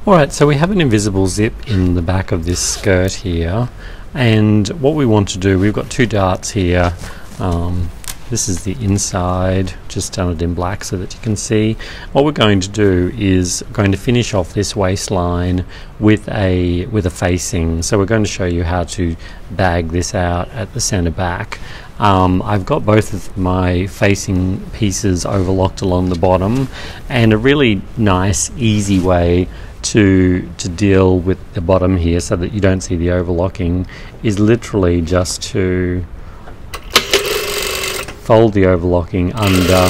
Alright, so we have an invisible zip in the back of this skirt here, and what we want to do, we've got two darts here. This is the inside, just done it in black so that you can see. What we're going to do is going to finish off this waistline with a facing. So we're going to show you how to bag this out at the centre back. I've got both of my facing pieces overlocked along the bottom, and a really nice easy way to deal with the bottom here so that you don't see the overlocking is literally just to fold the overlocking under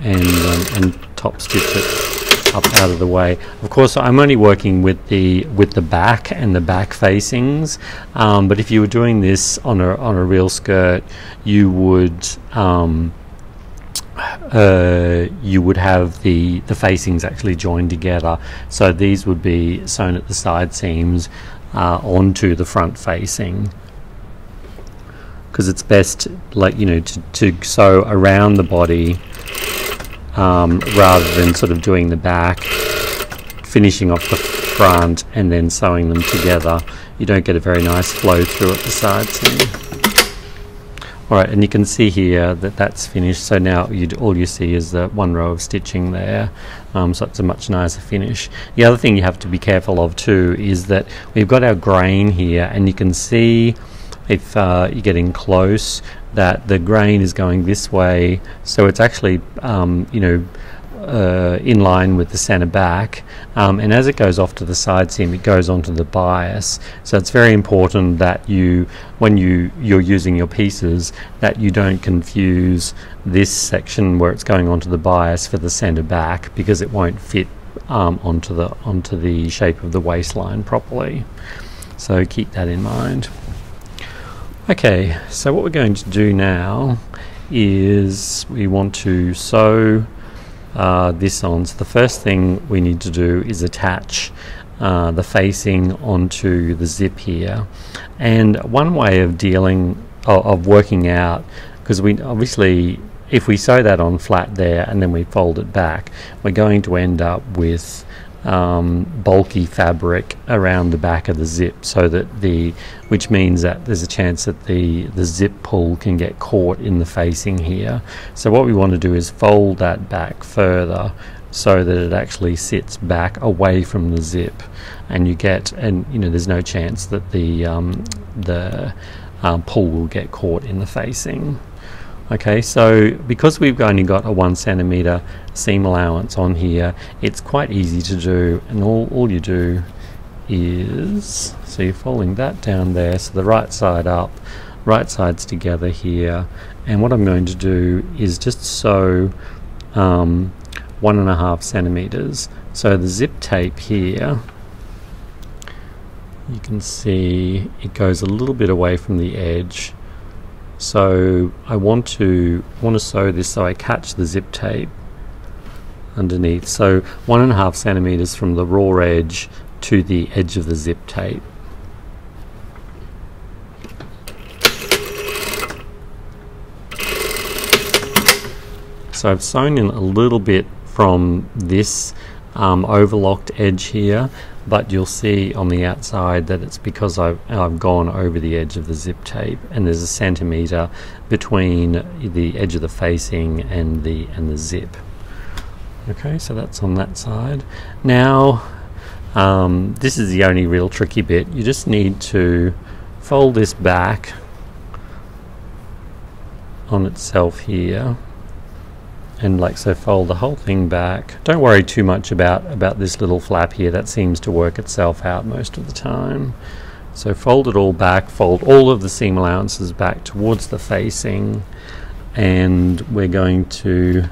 and top stitch it up out of the way. Of course, I'm only working with the back and the back facings, but if you were doing this on a real skirt, you would have the facings actually joined together. So these would be sewn at the side seams onto the front facing, because it's best, like, you know, to sew around the body rather than sort of doing the back, finishing off the front and then sewing them together. You don't get a very nice flow through at the side seam. Alright, and you can see here that that's finished, so now all you see is the one row of stitching there, so it's a much nicer finish. The other thing you have to be careful of too is that we've got our grain here, and you can see, if you're getting close, that the grain is going this way, so it's actually in line with the centre back, and as it goes off to the side seam, it goes onto the bias. So it's very important that when you're using your pieces, that you don't confuse this section where it's going onto the bias for the centre back, because it won't fit onto the shape of the waistline properly. So keep that in mind. Okay, so what we're going to do now is we want to sew this on. So the first thing we need to do is attach the facing onto the zip here, and one way of working out, because we obviously, if we sew that on flat there and then we fold it back, we're going to end up with bulky fabric around the back of the zip, so that which means that there's a chance that the zip pull can get caught in the facing here. So what we want to do is fold that back further so that it actually sits back away from the zip, and there's no chance that the pull will get caught in the facing. Okay, so because we've only got a 1 centimetre seam allowance on here, it's quite easy to do, and all you do is, so you're folding that down there, so the right side up, right sides together here, and what I'm going to do is just sew 1.5 centimetres. So the zip tape here, you can see it goes a little bit away from the edge. So I want to sew this so I catch the zip tape underneath. So 1.5 centimetres from the raw edge to the edge of the zip tape. So I've sewn in a little bit from this overlocked edge here, but you'll see on the outside that it's because I've gone over the edge of the zip tape, and there's a centimetre between the edge of the facing and the zip. Okay, so that's on that side. Now this is the only real tricky bit. You just need to fold this back on itself here, and like so, fold the whole thing back. Don't worry too much about this little flap here. That seems to work itself out most of the time. So fold it all back, fold all of the seam allowances back towards the facing, and we're going to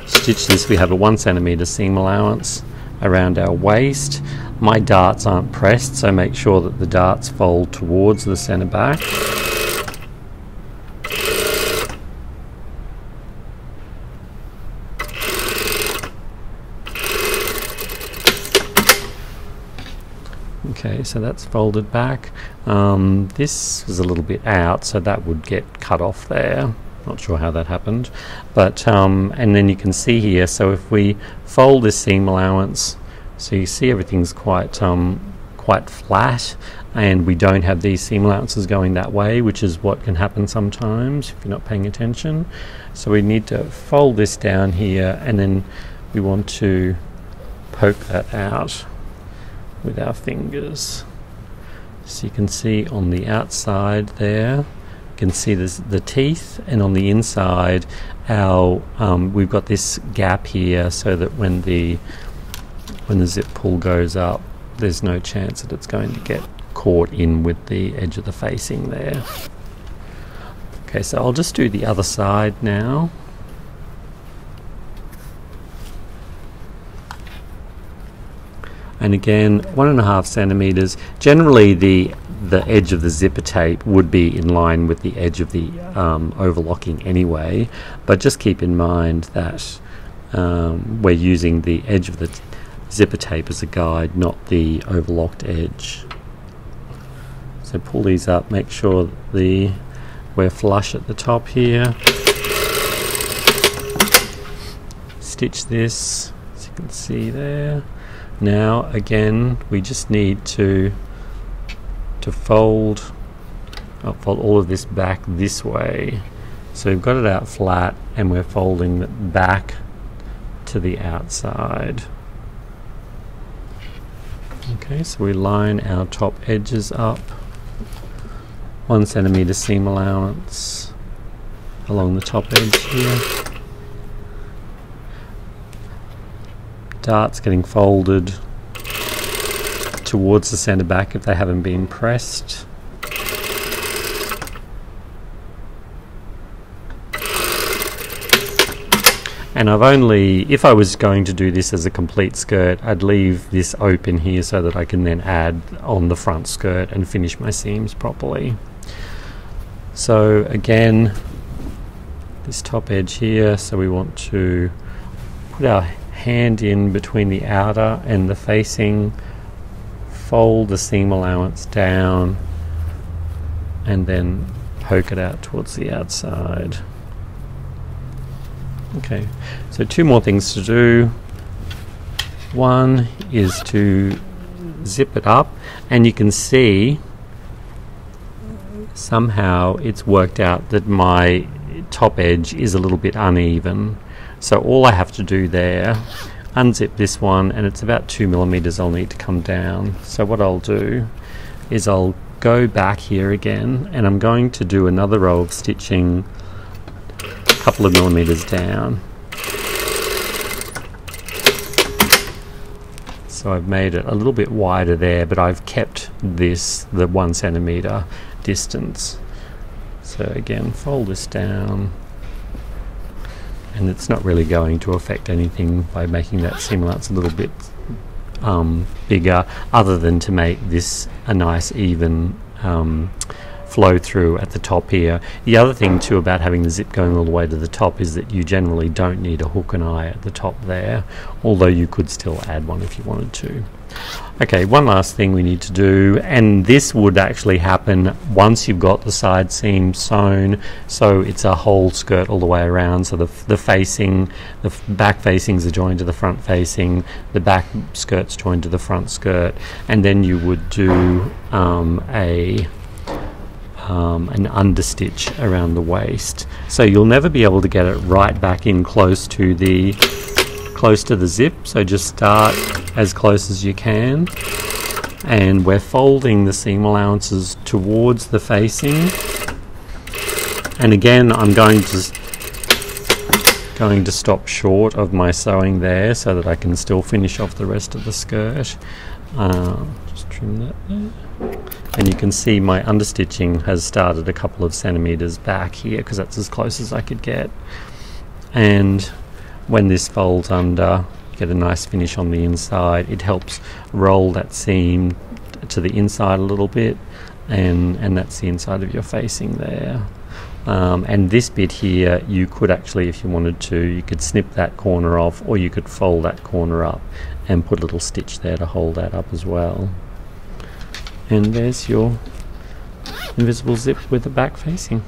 stitch this. We have a 1 centimetre seam allowance around our waist. My darts aren't pressed, so make sure that the darts fold towards the centre back. Okay, so that's folded back. This was a little bit out, so that would get cut off there. Not sure how that happened, but and then you can see here, so if we fold this seam allowance, so you see everything's quite quite flat, and we don't have these seam allowances going that way, which is what can happen sometimes if you're not paying attention. So we need to fold this down here, and then we want to poke that out with our fingers. So you can see on the outside there, you can see the teeth, and on the inside our we've got this gap here, so that when the zip pull goes up, there's no chance that it's going to get caught in with the edge of the facing there. Okay, so I'll just do the other side now. And again, 1.5 centimetres. Generally the edge of the zipper tape would be in line with the edge of the overlocking anyway, but just keep in mind that we're using the edge of the zipper tape as a guide, not the overlocked edge. So pull these up, make sure that we're flush at the top here. Stitch this, as you can see there. Now again, we just need to fold all of this back this way. So we've got it out flat, and we're folding it back to the outside. Okay, so we line our top edges up. 1 centimetre seam allowance along the top edge here. Darts getting folded towards the centre back if they haven't been pressed. And I've only, if I was going to do this as a complete skirt, I'd leave this open here so that I can then add on the front skirt and finish my seams properly. So again, this top edge here, so we want to put our hand in between the outer and the facing, fold the seam allowance down, and then poke it out towards the outside. Okay, so 2 more things to do. One is to zip it up, and you can see somehow it's worked out that my top edge is a little bit uneven. So all I have to do there, unzip this one, and it's about 2 millimeters I'll need to come down. So what I'll do is I'll go back here again, and I'm going to do another row of stitching a couple of millimeters down. So I've made it a little bit wider there, but I've kept this the 1 centimeter distance. So again, fold this down, and it's not really going to affect anything by making that seam allowance a little bit bigger, other than to make this a nice even flow through at the top here. The other thing too about having the zip going all the way to the top is that you generally don't need a hook and eye at the top there, although you could still add one if you wanted to. Okay, one last thing we need to do, and this would actually happen once you've got the side seam sewn, so it's a whole skirt all the way around. So the back facings are joined to the front facing, the back skirt's joined to the front skirt, and then you would do an understitch around the waist. So you'll never be able to get it right back in close to the zip, so just start as close as you can, and we're folding the seam allowances towards the facing. And again, I'm going to stop short of my sewing there so that I can still finish off the rest of the skirt. Just trim that there. And you can see my understitching has started a couple of centimeters back here, because that's as close as I could get. And when this folds under, you get a nice finish on the inside. It helps roll that seam to the inside a little bit, and that's the inside of your facing there. And this bit here, you could actually, if you wanted to, you could snip that corner off, or you could fold that corner up and put a little stitch there to hold that up as well. And there's your invisible zip with the back facing.